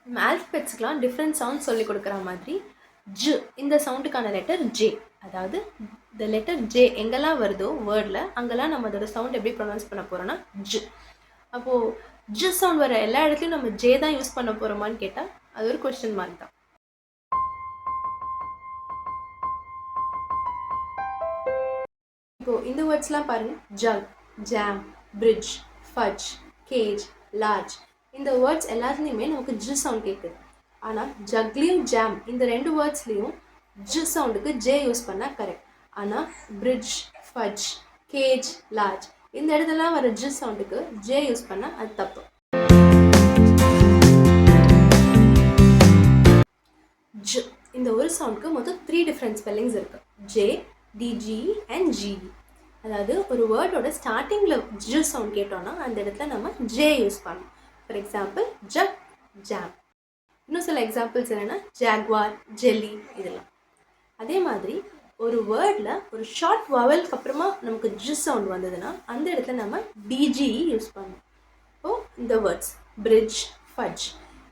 நம்ம ஆல்ஃபபெட்ஸ்க்குலாம் different sound சொல்லி கொடுக்குற மாதிரி ஜ இந்த சவுண்டுக்கான லெட்டர் ஜே. அதாவது இந்த லெட்டர் ஜே எங்கெல்லாம் வருதோ வேர்டில் அங்கெல்லாம் நம்ம அதோட சவுண்ட் எப்படி ப்ரொனவுன்ஸ் பண்ண போகிறோன்னா ஜ. அப்போது ஜ சவுண்ட் வர எல்லா இடத்துலையும் நம்ம ஜே தான் யூஸ் பண்ண போகிறோமான்னு கேட்டால் அது ஒரு கொஸ்டின் மார்க் தான். இப்போது இந்த வேர்ட்ஸ்லாம் பாருங்கள், jug, jam, bridge, fudge, cage, large. இந்த வேர்ட்ஸ் எல்லாத்துலேயுமே நமக்கு ஜ சவுண்ட் கேட்குது. ஆனால் ஜக்லேயும் ஜாம் இந்த ரெண்டு வேர்ட்ஸ்லேயும் ஜ சவுண்டுக்கு ஜே யூஸ் பண்ணால் கரெக்ட். ஆனால் பிரிட்ஜ், ஃபட்ஜ், கேஜ், லார்ஜ் இந்த இடத்துலலாம் வர ஜ சவுண்டுக்கு ஜே யூஸ் பண்ணால் அது தப்பு. ஜ இந்த ஒரு சவுண்டுக்கு மொத்தம் 3 டிஃப்ரெண்ட் ஸ்பெல்லிங்ஸ் இருக்குது. J, DGE and GE. அதாவது ஒரு வேர்டோட ஸ்டார்டிங்கில் ஜ சவுண்ட் கேட்டோன்னா அந்த இடத்துல நம்ம ஜே யூஸ் பண்ணணும். For example jug, jam. இன்னும் சில எக்ஸாம்பிள்ஸ் என்னென்னா ஜாக்வார், ஜெல்லி இதெல்லாம். அதே மாதிரி ஒரு வேர்டில் ஒரு ஷார்ட் வவலுக்கு அப்புறமா நமக்கு ஜ சவுண்ட் வந்ததுன்னா அந்த இடத்துல நம்ம டிஜிஇ யூஸ் பண்ணணும். இப்போது இந்த வேர்ட்ஸ் பிரிட்ஜ், ஃபட்ஜ்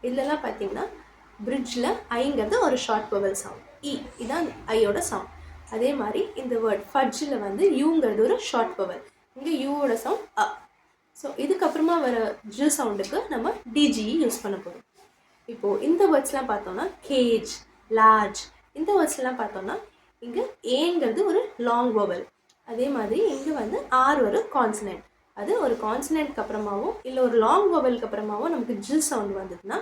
இதெல்லாம் பார்த்தீங்கன்னா பிரிட்ஜில் ஐங்கிறது ஒரு ஷார்ட் வவல் சவுண்ட், இ இதான் ஐயோட சவுண்ட். அதே மாதிரி இந்த வேர்ட் ஃபட்ஜில் வந்து யூங்கிறது ஒரு ஷார்ட் வவல், இங்கே யூவோட சவுண்ட் அ. ஸோ இதுக்கப்புறமா வர ஜ சவுண்டுக்கு நம்ம டிஜிஇ யூஸ் பண்ண போகிறோம். இப்போது இந்த வேர்ட்ஸ்லாம் பார்த்தோன்னா கேஜ், லார்ஜ் இந்த வேர்ட்ஸ்லாம் பார்த்தோன்னா இங்கே ஏங்கிறது ஒரு லாங் வவல். அதே மாதிரி இங்கே வந்து ஆர் ஒரு கான்சனன்ட். அது ஒரு கான்சனன்ட்க்கு அப்புறமாவோ இல்லை ஒரு லாங் வவலுக்கு அப்புறமாவோ நமக்கு ஜ சவுண்ட் வந்ததுன்னா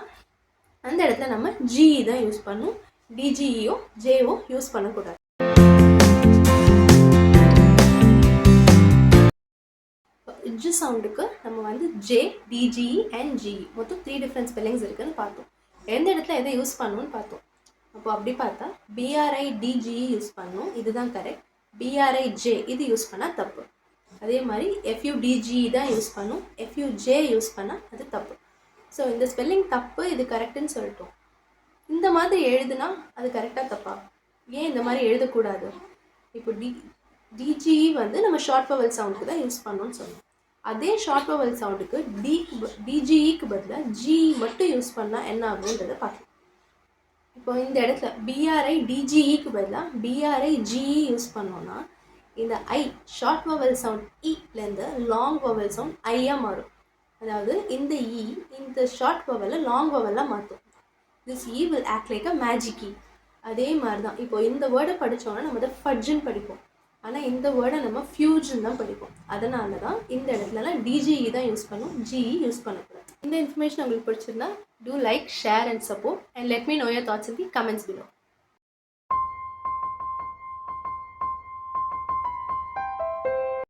அந்த இடத்துல நம்ம ஜிஇ தான் யூஸ் பண்ணணும். டிஜிஇயோ ஜேவோ யூஸ் பண்ணக்கூடாது. ஜ சவுண்டுக்கு நம்ம வந்து ஜே, டிஜிஇ அண்ட் ஜிஇ மொத்தம் 3 டிஃப்ரெண்ட் ஸ்பெல்லிங்ஸ் இருக்குதுன்னு பார்த்தோம். எந்த இடத்துல எதை யூஸ் பண்ணணும்னு பார்த்தோம். அப்போ அப்படி பார்த்தா பிஆர்ஐ டிஜிஇ யூஸ் பண்ணணும், இதுதான் கரெக்ட். பிஆர்ஐ ஜே இது யூஸ் பண்ணால் தப்பு. அதே மாதிரி எஃப்யூடிஜிஇ தான் யூஸ் பண்ணணும், எஃப்யூஜே யூஸ் பண்ணால் அது தப்பு. ஸோ இந்த ஸ்பெல்லிங் தப்பு, இது கரெக்டுன்னு சொல்லிட்டோம். இந்த மாதிரி எழுதுனா அது கரெக்டாக தப்பா? ஏன் இந்த மாதிரி எழுதக்கூடாது? இப்போ டிஜிஇ வந்து நம்ம ஷார்ட் வவல் சவுண்டுக்கு தான் யூஸ் பண்ணணும்னு சொன்னோம். அதே ஷார்ட் வவல் சவுண்டுக்கு டிஜிஇக்கு பதிலாக ஜிஇ மட்டும் யூஸ் பண்ணால் என்ன ஆகுன்றதை பார்க்கலாம். இப்போ இந்த இடத்துல பிஆர்ஐ டிஜிஇக்கு பதிலாக பிஆர்ஐ ஜிஇ யூஸ் பண்ணோன்னா இந்த ஐ ஷார்ட் வவல் சவுண்ட் இலேருந்து லாங் வவல் சவுண்ட் ஐயாக மாறும். அதாவது இந்த இ இந்த ஷார்ட் வவலை லாங் வவலாக மாற்றும். This E will act like a magic E. அதே மாதிரி தான் இப்போ இந்த வேர்டை படித்தோன்னா நம்ம அதை ஃபட்ஜுன்னு படிப்போம். ஆனால் இந்த வேர்டை நம்ம ஃபியூஜன் தான் படிப்போம். அதனால தான் இந்த இடத்துலலாம் டிஜிஇ தான் யூஸ் பண்ணும், ஜிஇ யூஸ் பண்ணக்கூடாது. இந்த இன்ஃபர்மேஷன் உங்களுக்கு பிடிச்சிருந்தா do like, share and support and let me know your thoughts in the comments below.